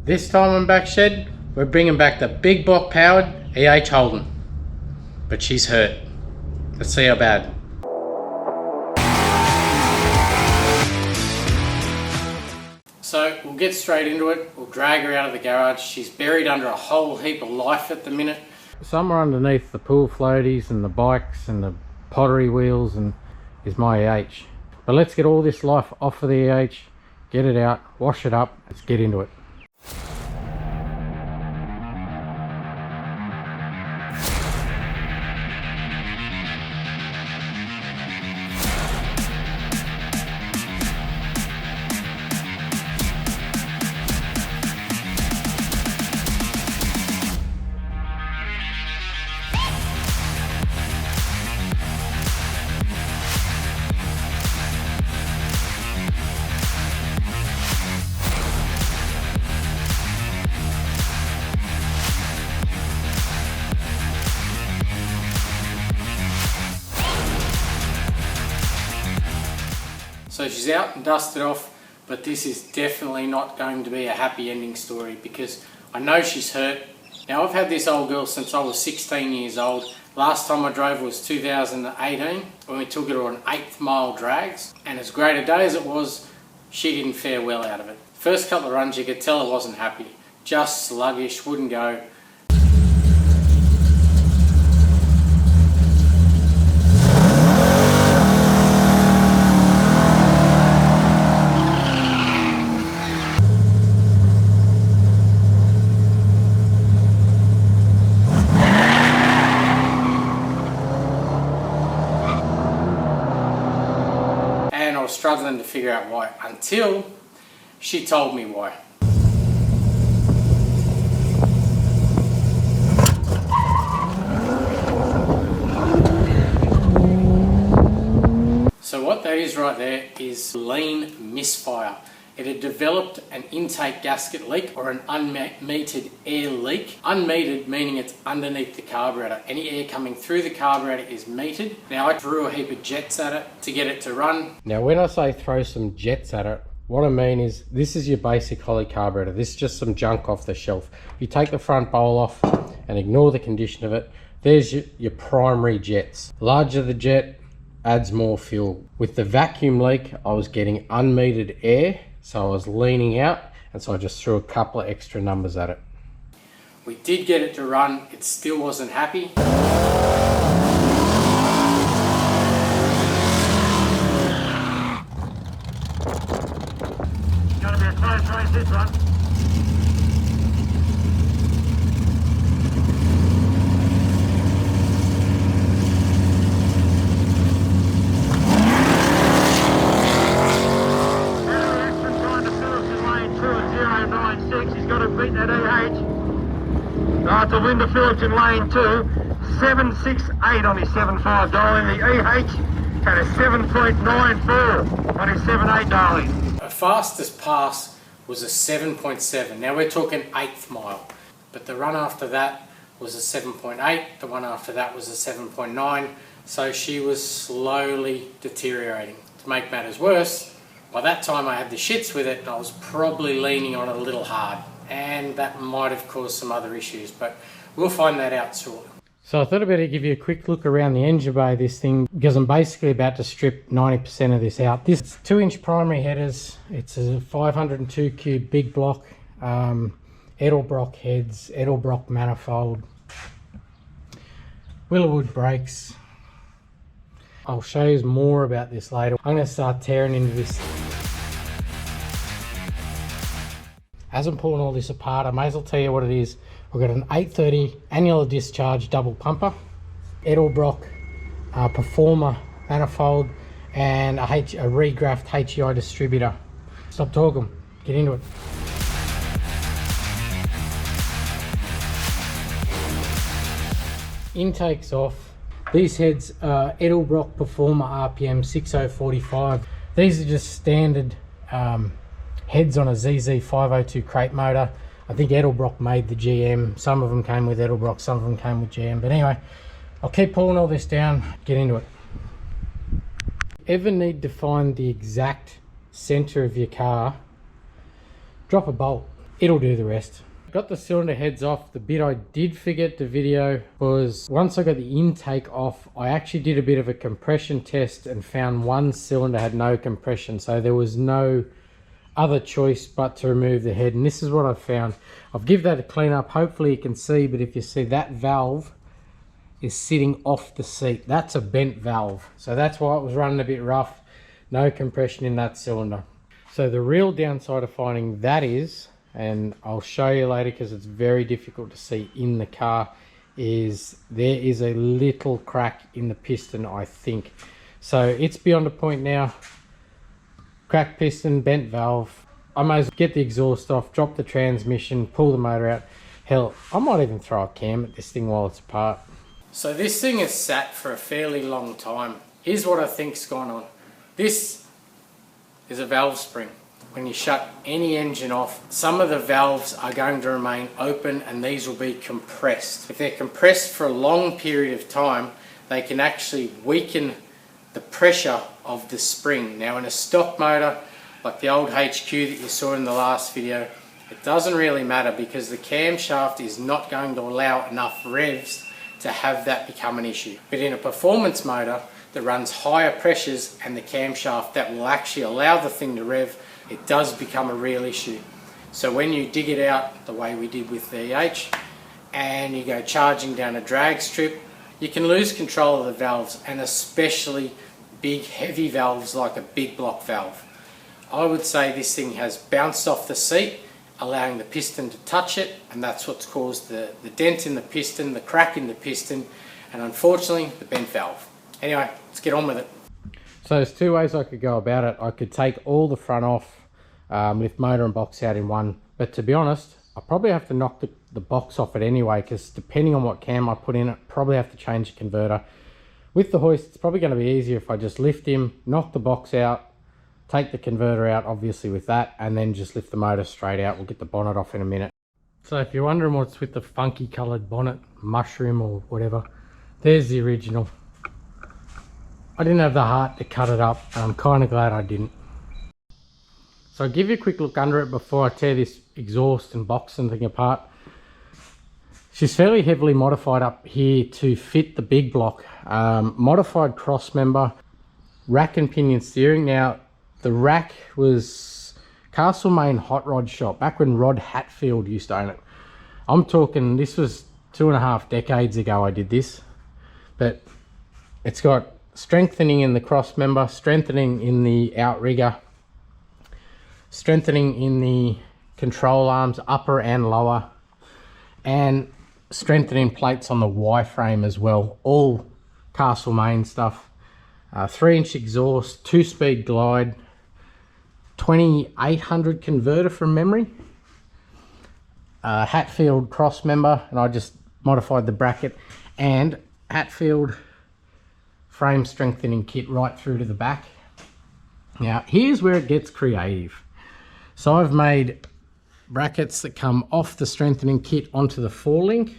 This time on Backshed, we're bringing back the big block powered EH Holden. But she's hurt. Let's see how bad. So we'll get straight into it. We'll drag her out of the garage. She's buried under a whole heap of life at the minute. Somewhere underneath the pool floaties and the bikes and the pottery wheels and is my EH. But let's get all this life off of the EH, get it out, wash it up, let's get into it. So she's out and dusted off, but this is definitely not going to be a happy ending story because I know she's hurt. Now I've had this old girl since I was 16 years old. Last time I drove was 2018 when we took her on 8th mile drags, and as great a day as it was, she didn't fare well out of it. First couple of runs you could tell I wasn't happy. Just sluggish, wouldn't go. Struggling to figure out why until she told me why. So what that is right there is lean misfire. It had developed an intake gasket leak or an unmetered air leak. Unmetered meaning it's underneath the carburetor. Any air coming through the carburetor is metered. Now I threw a heap of jets at it to get it to run. Now when I say throw some jets at it, what I mean is this is your basic Holly carburetor. This is just some junk off the shelf. You take the front bowl off and ignore the condition of it. There's your primary jets. Larger the jet adds more fuel. With the vacuum leak, I was getting unmetered air. So I was leaning out, and so I just threw a couple of extra numbers at it. We did get it to run, it still wasn't happy. It's going to be a close race this one. To Linda Phillips in lane 2, 768 on his 7.5 dialing. The EH had a 7.94 on his 7.8 dialing. Our fastest pass was a 7.7. Now we're talking 8th mile. But the run after that was a 7.8. The one after that was a 7.9. So she was slowly deteriorating. To make matters worse, by that time I had the shits with it and I was probably leaning on it a little hard. And that might have caused some other issues, but we'll find that out shortly. So I thought I'd better give you a quick look around the engine bay of this thing because I'm basically about to strip 90% of this out. This is 2-inch primary headers. It's a 502 cube big block, Edelbrock heads, Edelbrock manifold, Willowwood brakes. I'll show you more about this later. I'm going to start tearing into this. As I'm pulling all this apart, I may as well tell you what it is. We've got an 830 annular discharge double pumper, Edelbrock Performer manifold, and a regraphed HEI distributor. Stop talking, get into it. Intake's off. These heads are Edelbrock Performer RPM 6045. These are just standard heads on a ZZ502 crate motor. I think Edelbrock made the GM. Some of them came with Edelbrock, some of them came with GM. But anyway, I'll keep pulling all this down, get into it. Ever need to find the exact center of your car, drop a bolt. it'll do the rest. Got the cylinder heads off. The bit I did forget to video was once I got the intake off, I actually did a bit of a compression test and found one cylinder had no compression, so there was no other choice but to remove the head, and this is what I found. I'll give that a clean up. Hopefully you can see, but if you see, that valve is sitting off the seat. That's a bent valve, so that's why it was running a bit rough. No compression in that cylinder. So the real downside of finding that is, and I'll show you later because it's very difficult to see in the car, is there is a little crack in the piston, I think. So it's beyond a point now. Cracked piston, bent valve. I may as well get the exhaust off, drop the transmission, pull the motor out. Hell, I might even throw a cam at this thing while it's apart. So this thing has sat for a fairly long time. Here's what I think's gone on. This is a valve spring. When you shut any engine off, some of the valves are going to remain open and these will be compressed. If they're compressed for a long period of time, they can actually weaken the pressure of the spring. Now in a stock motor, like the old HQ that you saw in the last video, it doesn't really matter because the camshaft is not going to allow enough revs to have that become an issue. But in a performance motor that runs higher pressures and the camshaft that will actually allow the thing to rev, it does become a real issue. So when you dig it out the way we did with the EH and you go charging down a drag strip, you can lose control of the valves, and especially big heavy valves like a big block valve. I would say this thing has bounced off the seat, allowing the piston to touch it, and that's what's caused the dent in the piston, the crack in the piston, and unfortunately the bent valve. Anyway, let's get on with it. So there's two ways I could go about it. I could take all the front off, lift motor and box out in one, but to be honest, I probably have to knock the box off it anyway, because depending on what cam I put in it, probably have to change the converter. With the hoist, it's probably going to be easier if I just lift him, knock the box out, take the converter out obviously with that, and then just lift the motor straight out. We'll get the bonnet off in a minute. So if you're wondering what's with the funky coloured bonnet, mushroom or whatever, there's the original. I didn't have the heart to cut it up, and I'm kind of glad I didn't. So I'll give you a quick look under it before I tear this exhaust and box and thing apart. She's fairly heavily modified up here to fit the big block. Modified cross member, rack and pinion steering. Now the rack was Castlemaine Hot Rod Shop, back when Rod Hatfield used to own it. I'm talking, this was 2.5 decades ago I did this. But it's got strengthening in the cross member, strengthening in the outrigger, strengthening in the control arms, upper and lower, and strengthening plates on the Y-frame as well. All Castlemaine stuff. 3-inch exhaust, 2-speed glide, 2800 converter from memory. Hatfield cross member, and I just modified the bracket, and Hatfield frame strengthening kit right through to the back. Now here's where it gets creative. So I've made brackets that come off the strengthening kit onto the forelink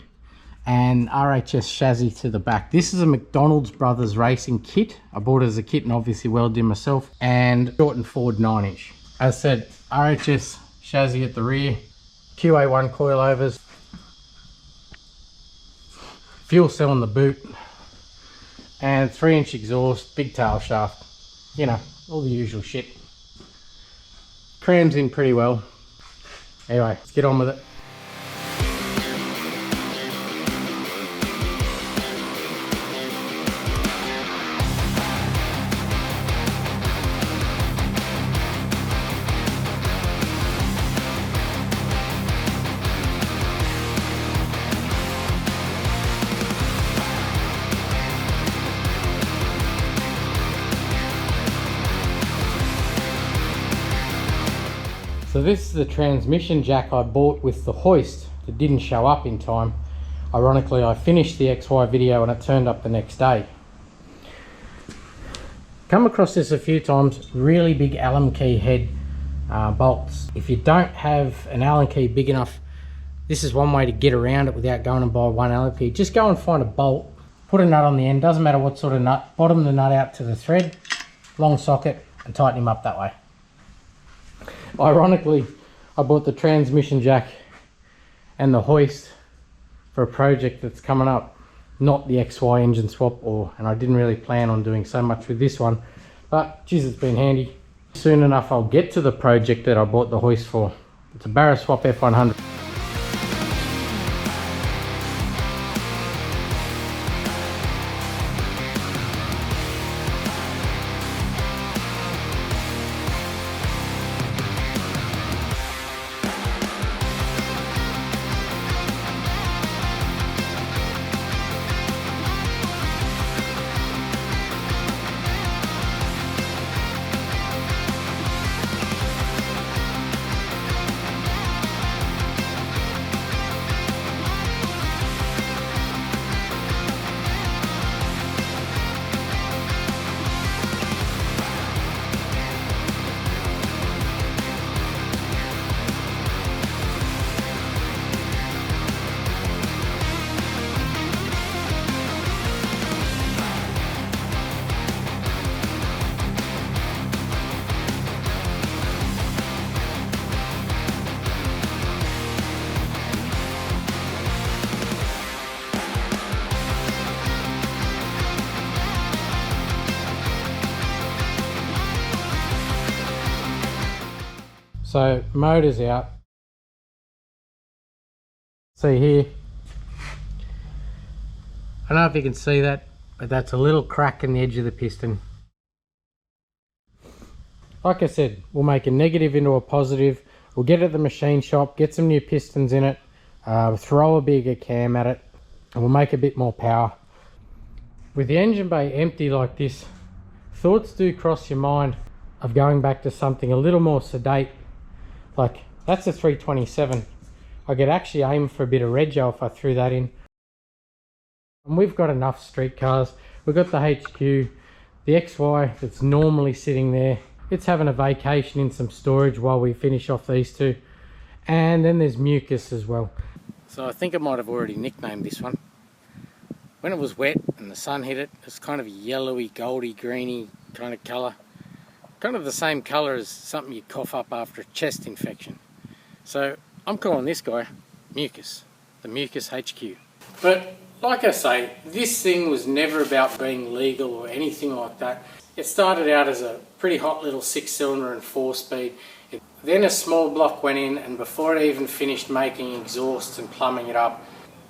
and RHS chassis to the back. This is a McDonald's Brothers racing kit. I bought it as a kit and obviously welded it myself, and short and forward 9-inch. As I said, RHS chassis at the rear, QA1 coilovers, fuel cell on the boot, and 3-inch exhaust, big tail shaft, you know, all the usual shit. Crams in pretty well. Anyway, let's get on with it. So this is the transmission jack I bought with the hoist that didn't show up in time. Ironically, I finished the XY video and it turned up the next day. Come across this a few times, really big Allen key head bolts. If you don't have an Allen key big enough, this is one way to get around it without going and buy one Allen key. Just go and find a bolt, put a nut on the end, doesn't matter what sort of nut, bottom the nut out to the thread, long socket, and tighten him up that way. Ironically, I bought the transmission jack and the hoist for a project that's coming up, not the XY engine swap, and I didn't really plan on doing so much with this one, but geez, it's been handy. Soon enough I'll get to the project that I bought the hoist for. It's a barrow swap F100. So motor's out. See here, I don't know if you can see that, but that's a little crack in the edge of the piston. Like I said, we'll make a negative into a positive. We'll get it at the machine shop, get some new pistons in it, throw a bigger cam at it, and we'll make a bit more power. With the engine bay empty like this, thoughts do cross your mind of going back to something a little more sedate. Like, that's a 327. I could actually aim for a bit of rego if I threw that in. And we've got enough street cars. We've got the HQ, the XY that's normally sitting there. It's having a vacation in some storage while we finish off these two. And then there's Mucus as well. So I think I might have already nicknamed this one. When it was wet and the sun hit it, it's kind of a yellowy, goldy, greeny kind of colour. Kind of the same colour as something you cough up after a chest infection. So I'm calling this guy Mucus, the Mucus HQ. But like I say, this thing was never about being legal or anything like that. It started out as a pretty hot little 6-cylinder and 4-speed. Then a small block went in, and before it even finished making exhausts and plumbing it up,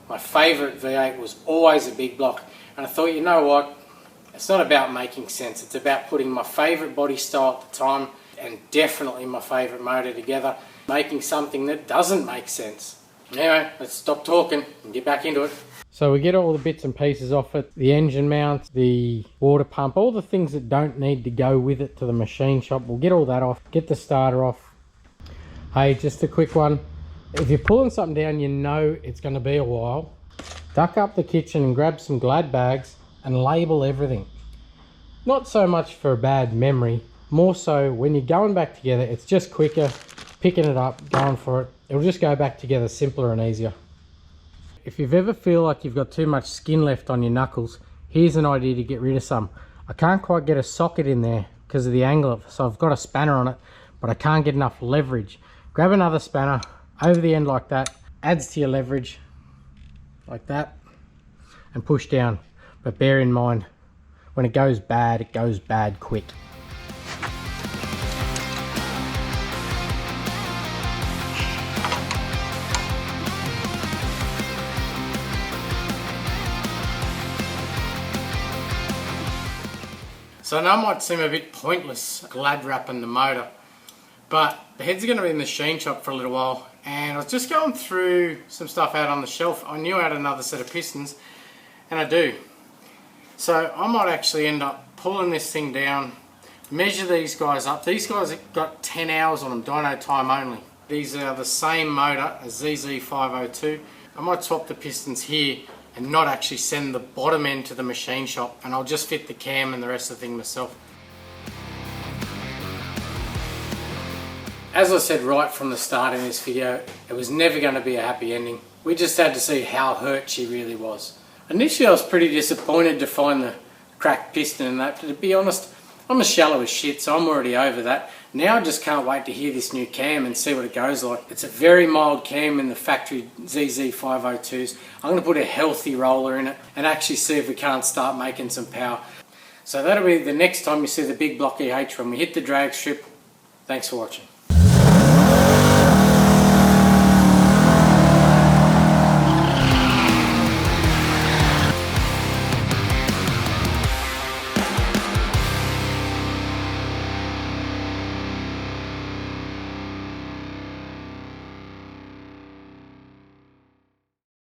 my favourite V8 was always a big block. And I thought, you know what? It's not about making sense, it's about putting my favourite body style at the time and definitely my favourite motor together, making something that doesn't make sense. Anyway, let's stop talking and get back into it. So we get all the bits and pieces off it, the engine mount, the water pump, all the things that don't need to go with it to the machine shop. We'll get all that off, get the starter off. Hey, just a quick one. If you're pulling something down, you know it's going to be a while. Duck up the kitchen and grab some Glad bags and label everything. Not so much for a bad memory, more so when you're going back together, it's just quicker, picking it up, going for it. It'll just go back together simpler and easier. If you've ever feel like you've got too much skin left on your knuckles, here's an idea to get rid of some. I can't quite get a socket in there because of the angle of it, so I've got a spanner on it, but I can't get enough leverage. Grab another spanner over the end like that, adds to your leverage like that, and push down. But bear in mind, when it goes bad quick. So I know it might seem a bit pointless glad wrapping the motor, but the heads are going to be in the machine shop for a little while, and I was just going through some stuff out on the shelf. I knew I had another set of pistons, and I do. So I might actually end up pulling this thing down, measure these guys up. These guys have got 10 hours on them, dyno time only. These are the same motor as ZZ502. I might swap the pistons here and not actually send the bottom end to the machine shop, and I'll just fit the cam and the rest of the thing myself. As I said right from the start in this video, it was never going to be a happy ending. We just had to see how hurt she really was. Initially I was pretty disappointed to find the cracked piston and that, but to be honest, I'm as shallow as shit, so I'm already over that. Now I just can't wait to hear this new cam and see what it goes like. It's a very mild cam in the factory ZZ502s. I'm going to put a healthy roller in it and actually see if we can't start making some power. So that'll be the next time you see the big block EH when we hit the drag strip. Thanks for watching.